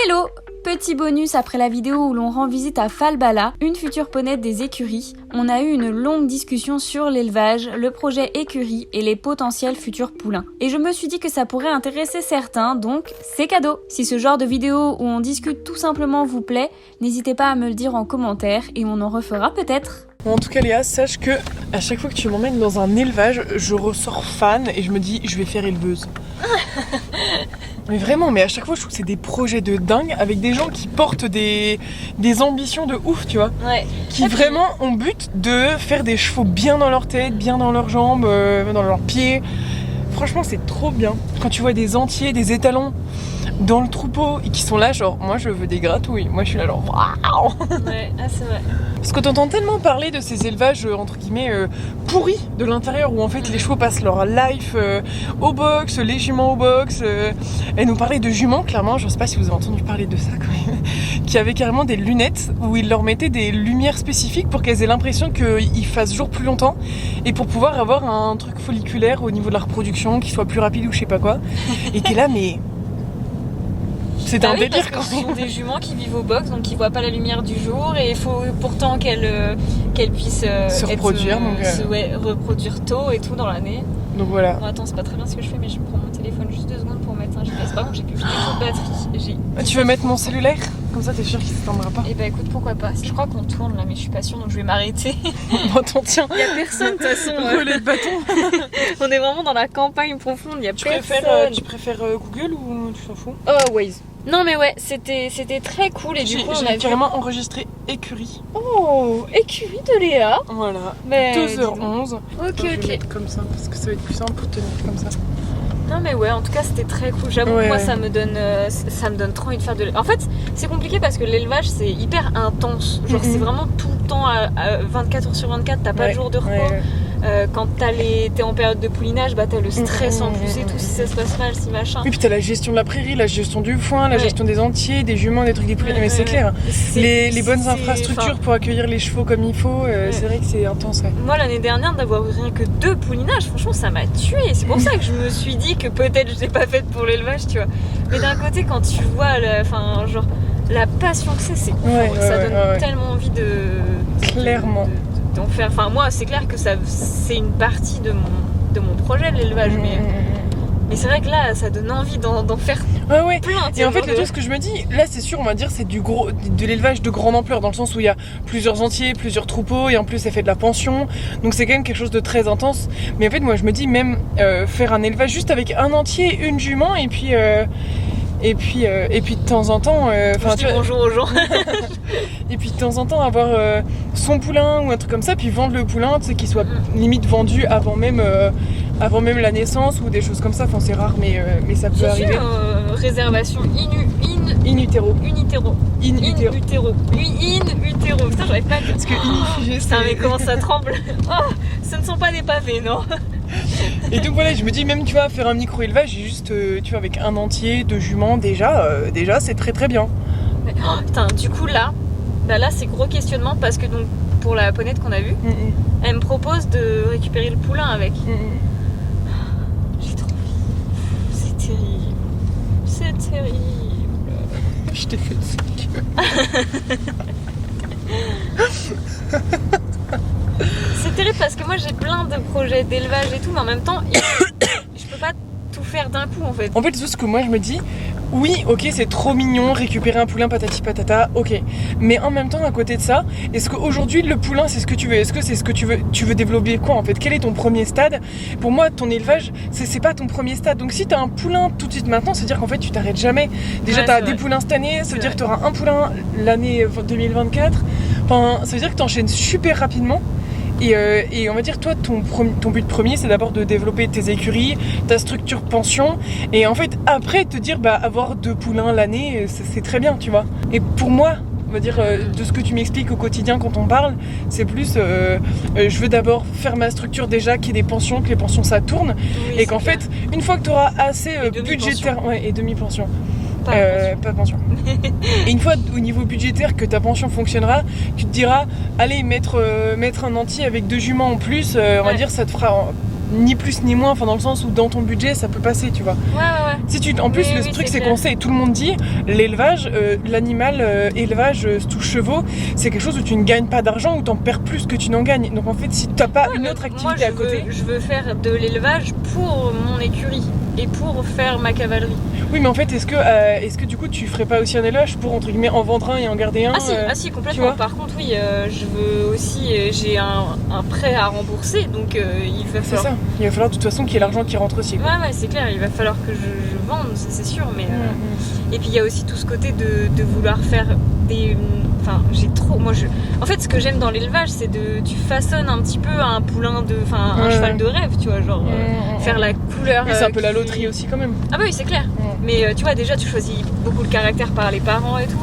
Hello! Petit bonus après la vidéo où l'on rend visite à Falbala, une future ponette des écuries. On a eu une longue discussion sur l'élevage, le projet écurie et les potentiels futurs poulains. Et je me suis dit que ça pourrait intéresser certains, donc c'est cadeau! Si ce genre de vidéo où on discute tout simplement vous plaît, n'hésitez pas à me le dire en commentaire et on en refera peut-être. En tout cas Léa, sache que à chaque fois que tu m'emmènes dans un élevage, je ressors fan et je me dis je vais faire éleveuse. Mais vraiment, mais à chaque fois je trouve que c'est des projets de dingue avec des gens qui portent des ambitions de ouf, tu vois. Ouais. Qui vraiment ont but de faire des chevaux bien dans leur tête, bien dans leurs jambes, dans leurs pieds. Franchement c'est trop bien. Quand tu vois des entiers, des étalons dans le troupeau et qui sont là genre moi je veux des gratouilles, moi je suis là genre waouh. Ouais, ah, c'est vrai. Parce que t'entends tellement parler de ces élevages entre guillemets pourris de l'intérieur où en fait les chevaux passent leur life au box, les juments au box. Elle nous parlait de juments clairement, je sais pas si vous avez entendu parler de ça quand même, qui avaient carrément des lunettes où ils leur mettaient des lumières spécifiques pour qu'elles aient l'impression qu'ils fassent jour plus longtemps et pour pouvoir avoir un truc folliculaire au niveau de la reproduction qui soit plus rapide ou je sais pas quoi. Et t'es là mais... C'est un délire quand même. Ce sont des juments qui vivent au box, donc qui voient pas la lumière du jour, et il faut pourtant qu'elles puissent se reproduire, reproduire tôt et tout dans l'année. Donc voilà. Bon, attends, c'est pas très bien ce que je fais, mais je prends mon téléphone juste 2 secondes pour mettre un GPS. Par contre, j'ai plus fini de batterie. Tu veux mettre mon cellulaire? Comme ça, t'es sûr qu'il s'éteindra pas? Eh bah écoute, pourquoi pas. Je crois qu'on tourne là, mais je suis pas sûre, donc je vais m'arrêter. Bon, t'en tiens. Il y a personne de toute façon. Relais de bâton. On est vraiment dans la campagne profonde. Il y a personne. Tu préfères Google ou tu t'en fous? Oh, Waze. Non mais ouais, c'était très cool et du coup on a carrément enregistré écurie. Oh, écurie de Léa. Voilà. Mais 2h11. Ok. Je vais mettre comme ça parce que ça va être plus simple pour tenir comme ça. Non mais ouais, en tout cas c'était très cool. J'avoue que moi ça me donne trop envie de faire de l'élevage. En fait c'est compliqué parce que l'élevage c'est hyper intense. Genre c'est vraiment tout le temps à 24h sur 24, t'as pas de jour de repos. Quand t'es en période de poulinage, bah t'as le stress en plus et tout, si ça se passe mal, si machin. Et puis t'as la gestion de la prairie, la gestion du foin, la gestion des entiers, des juments, des trucs, des poulets, mais c'est clair. Les bonnes infrastructures pour accueillir les chevaux comme il faut, c'est vrai que c'est intense. Ouais. Moi l'année dernière d'avoir eu rien que 2 poulinages, franchement ça m'a tué. C'est pour ça que je me suis dit que peut-être je n'étais pas faite pour l'élevage, tu vois. Mais d'un côté quand tu vois la passion que c'est cool, ça donne tellement envie clairement. d'en faire. Enfin moi c'est clair que c'est une partie de mon projet de l'élevage, mais c'est vrai que là ça donne envie d'en faire plein. Et en fait le truc ce que je me dis, là c'est sûr on va dire c'est de l'élevage de grande ampleur dans le sens où il y a plusieurs entiers, plusieurs troupeaux et en plus ça fait de la pension, donc c'est quand même quelque chose de très intense. Mais en fait moi je me dis même faire un élevage juste avec un entier, une jument et puis de temps en temps je dis bonjour aux gens. Et puis de temps en temps avoir son poulain ou un truc comme ça, puis vendre le poulain, tu sais, qu'il soit limite vendu avant même la naissance ou des choses comme ça. Enfin c'est rare mais ça peut arriver. Réservation in utero. Putain j'arrive pas à dire. Parce que inifigé putain mais comment ça tremble. Oh, ce ne sont pas des pavés, non. Et donc voilà, je me dis même tu vois faire un micro élevage juste tu vois avec un entier, 2 juments déjà c'est très très bien. Mais, putain du coup là c'est gros questionnement parce que donc pour la ponette qu'on a vue, elle me propose de récupérer le poulain avec. J'ai trop envie. C'est terrible. Je t'ai fait C'est terrible parce que moi j'ai plein de projets d'élevage et tout, mais en même temps je peux pas tout faire d'un coup en fait. En fait tout ce que moi je me dis, oui ok c'est trop mignon récupérer un poulain patati patata, ok, mais en même temps à côté de ça, est-ce qu'aujourd'hui le poulain c'est ce que tu veux, est-ce que c'est ce que tu veux développer quoi en fait, quel est ton premier stade? Pour moi ton élevage c'est pas ton premier stade, donc si t'as un poulain tout de suite maintenant, ça veut dire qu'en fait tu t'arrêtes jamais. Déjà t'as des poulains cette année, ça veut dire que t'auras un poulain l'année 2024, enfin ça veut dire que t'enchaînes super rapidement. Et on va dire toi ton but premier c'est d'abord de développer tes écuries, ta structure pension et en fait après te dire avoir 2 poulains l'année c'est très bien tu vois. Et pour moi on va dire de ce que tu m'expliques au quotidien quand on parle, c'est plus je veux d'abord faire ma structure déjà, qu'il y ait des pensions, que les pensions ça tourne et qu'en fait une fois que tu auras assez budgétaire et demi-pension. Pas pension. Et une fois au niveau budgétaire que ta pension fonctionnera, tu te diras allez mettre un entier avec 2 juments en plus, on va dire ça te fera ni plus ni moins, enfin dans le sens où dans ton budget ça peut passer, tu vois. Ouais. Si tu, en plus, le truc, c'est qu'on sait, tout le monde dit, l'élevage, l'animal, élevage, tous chevaux, c'est quelque chose où tu ne gagnes pas d'argent, où tu en perds plus que tu n'en gagnes. Donc en fait, si tu n'as pas une autre activité à côté. Je veux faire de l'élevage pour mon écurie et pour faire ma cavalerie. Oui, mais en fait, est-ce que du coup, tu ferais pas aussi un élevage pour, entre guillemets, en vendre un et en garder un Ah si, complètement. Par contre, oui, je veux aussi, j'ai un prêt à rembourser, donc il va falloir. C'est ça. Il va falloir de toute façon qu'il y ait l'argent qui rentre aussi. Quoi. Ouais, c'est clair. Il va falloir que je vende, c'est sûr. Mais et puis il y a aussi tout ce côté de vouloir faire des. Enfin, j'ai trop. En fait, ce que j'aime dans l'élevage, c'est tu façonnes un petit peu un poulain un cheval de rêve, tu vois, genre faire la couleur. Oui, c'est un peu la loterie aussi quand même. Ah bah oui, c'est clair. Mais tu vois, déjà, tu choisis beaucoup le caractère par les parents et tout.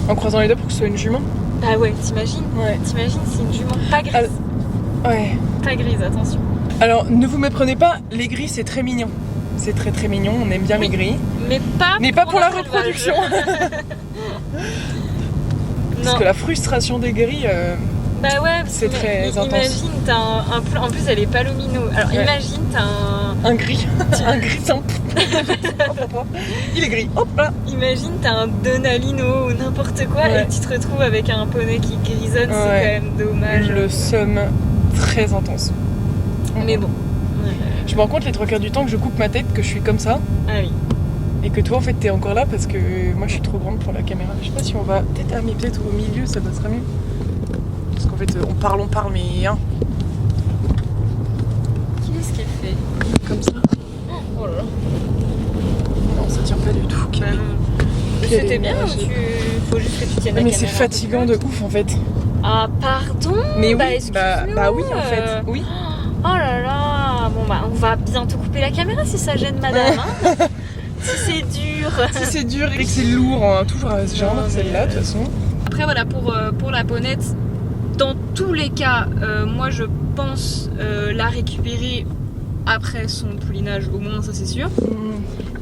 En croisant les doigts pour que ce soit une jument. Bah ouais, t'imagines. T'imagines, c'est une jument pas grise. Ouais. Pas grise, attention. Alors, ne vous méprenez pas, les gris, c'est très mignon. C'est très très mignon, on aime bien les gris. Mais pas pour la reproduction. Parce que la frustration des gris, bah ouais, c'est très intense. Imagine, t'as un poulain. En plus, elle est palomino. Alors imagine, t'as un gris. Un gris simple. Il est gris. Hop là. Imagine, t'as un Donalino ou n'importe quoi et tu te retrouves avec un poney qui grisonne, c'est quand même dommage. Le seum très intense. Mais bon. Je me rends compte les 3 quarts du temps que je coupe ma tête, que je suis comme ça. Ah oui. Et que toi en fait t'es encore là parce que moi je suis trop grande pour la caméra. Je sais pas si on va peut-être au milieu, ça passera mieux. Parce qu'en fait on parle mais hein. Qu'est-ce qu'elle fait? Comme ça. Oh là là. Non, ça tient pas du tout. C'était bien, faut juste que tu tiennes la caméra. Mais c'est fatigant de ouf en fait. Ah pardon. Mais oui, excuse-nous. bah oui en fait. Oui. Oh là là. Bon bah on va bientôt couper la caméra si ça gêne madame. Hein. Si c'est dur. Si c'est dur et que c'est lourd, hein. Toujours généralement celle-là de toute façon. Après voilà, pour la ponette, dans tous les cas, moi je pense la récupérer après son poulinage, au moins ça c'est sûr.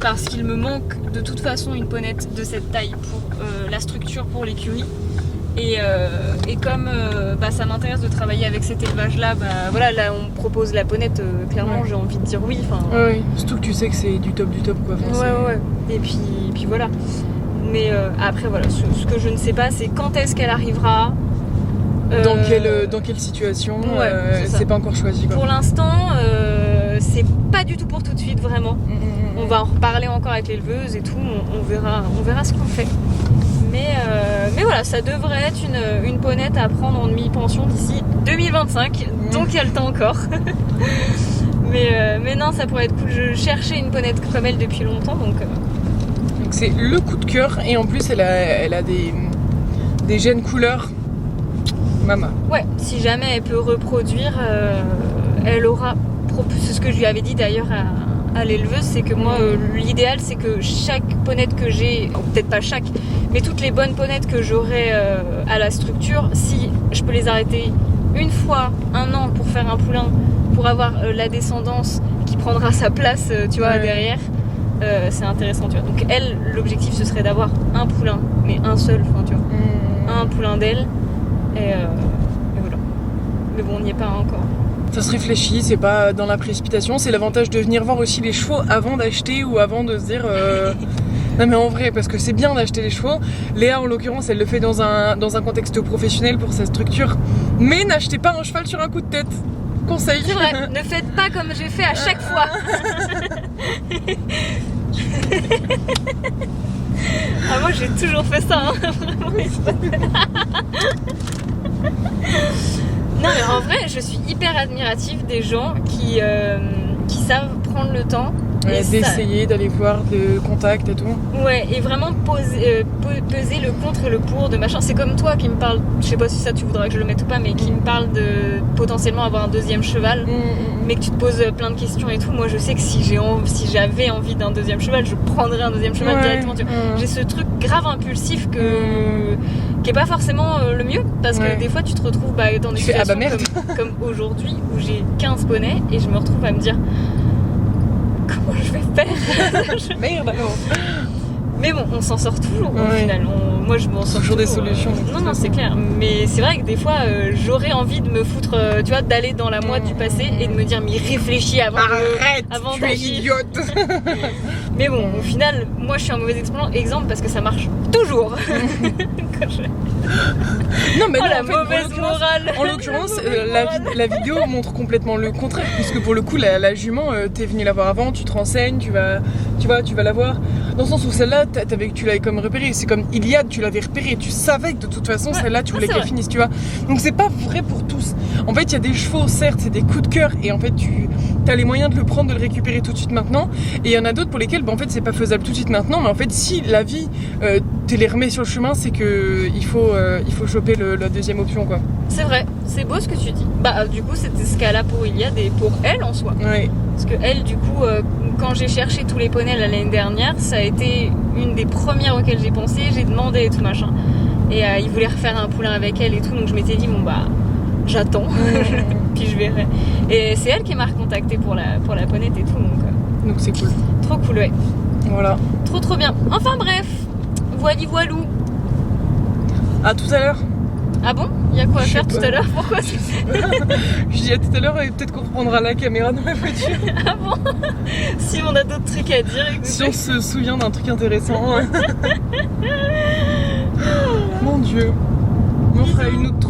Parce qu'il me manque de toute façon une ponette de cette taille pour la structure pour l'écurie. Et comme ça m'intéresse de travailler avec cet élevage là, voilà, là on propose la ponette, clairement j'ai envie de dire oui. Oui, surtout que tu sais que c'est du top quoi. Ouais. Et puis voilà. Mais après voilà, ce que je ne sais pas c'est quand est-ce qu'elle arrivera. Dans quelle situation, c'est pas encore choisi quoi. Pour l'instant, c'est pas du tout pour tout de suite vraiment. On va en reparler encore avec l'éleveuse et tout, on verra ce qu'on fait. Mais voilà, ça devrait être une ponette à prendre en demi-pension d'ici 2025, donc il y a le temps encore. mais non, ça pourrait être cool. Je cherchais une ponette comme elle depuis longtemps, donc c'est le coup de cœur et en plus elle a des gènes couleurs. Mama. Ouais, si jamais elle peut reproduire, elle aura. C'est ce que je lui avais dit d'ailleurs à l'éleveuse, c'est que moi l'idéal c'est que chaque ponette que j'ai, peut-être pas chaque, mais toutes les bonnes ponnettes que j'aurai à la structure, si je peux les arrêter une fois, 1 an pour faire un poulain, pour avoir la descendance qui prendra sa place, tu vois, derrière, c'est intéressant, tu vois. Donc elle, l'objectif ce serait d'avoir un poulain, mais un seul, enfin tu vois, un poulain d'elle, et voilà. Mais bon, on n'y est pas encore. Ça se réfléchit, c'est pas dans la précipitation, c'est l'avantage de venir voir aussi les chevaux avant d'acheter ou avant de se dire non mais en vrai, parce que c'est bien d'acheter les chevaux. Léa en l'occurrence elle le fait dans un contexte professionnel pour sa structure, mais n'achetez pas un cheval sur un coup de tête, conseil. C'est vrai, ne faites pas comme j'ai fait à chaque fois. Ah moi j'ai toujours fait ça, hein. Non mais en vrai je suis hyper admirative des gens qui savent prendre le temps d'essayer, d'aller voir le contact et tout. Ouais, et vraiment peser le contre et le pour de machin. C'est comme toi qui me parle, je sais pas si ça tu voudrais que je le mette ou pas, mais qui me parle de potentiellement avoir un 2e cheval, mais que tu te poses plein de questions et tout. Moi je sais que si j'avais envie d'un 2e cheval, je prendrais un 2e cheval directement. J'ai ce truc grave impulsif qui est pas forcément le mieux, parce que des fois tu te retrouves dans des situations comme aujourd'hui où j'ai 15 poneys et je me retrouve à me dire comment je vais faire. Merde alors. Mais bon, on s'en sort toujours au Ouais. final. Moi, je m'en sors Toujours des toujours, solutions. Non, c'est clair. Mais c'est vrai que des fois, j'aurais envie de me foutre, tu vois, d'aller dans la moi du passé et de me dire, mais réfléchis avant Arrête, avant tu es d'agir. idiote. Mais bon, au final, moi, je suis un mauvais exemple parce que ça marche toujours. Quand je- Non, mais Oh, non, la en fait, mauvaise morale. En l'occurrence, La mauvaise morale. la vidéo montre complètement le contraire, puisque pour le coup, la jument, t'es venu la voir avant, tu te renseignes, tu vas la voir. Dans le sens où celle-là, tu l'avais comme repérée. C'est comme Iliade, tu l'avais repérée, tu savais que de toute façon, Ouais, celle-là, tu voulais c'est qu'elle vrai. finisse, tu vois. Donc c'est pas vrai pour tous. En fait, il y a des chevaux, certes, c'est des coups de cœur, et en fait, tu as les moyens de le prendre, de le récupérer tout de suite maintenant. Et il y en a d'autres pour lesquels, en fait, c'est pas faisable tout de suite maintenant, mais en fait, si la vie te les remet sur le chemin, c'est que il faut choper la deuxième option, quoi. C'est vrai, c'est beau ce que tu dis. Bah, du coup, c'était ce cas-là pour Iliade et pour elle en soi. Ouais. Parce que elle, du coup, quand j'ai cherché tous les poneys l'année dernière, ça a été une des premières auxquelles j'ai pensé, j'ai demandé et tout machin. Et il voulait refaire un poulain avec elle et tout, donc je m'étais dit, bon bah, j'attends, puis je verrai. Et c'est elle qui m'a recontacté pour la ponette et tout, Donc c'est cool. trop cool, ouais. Voilà. Trop bien. Enfin bref, voilou. À tout à l'heure. Ah bon? Il y a quoi à Je sais faire tout pas. à l'heure? Pourquoi Je dis à tout à l'heure et peut-être qu'on reprendra la caméra dans ma voiture. Ah bon? Si on a d'autres trucs à dire, écoutez. Si on se souvient d'un truc intéressant. Mon Dieu. On fera une autre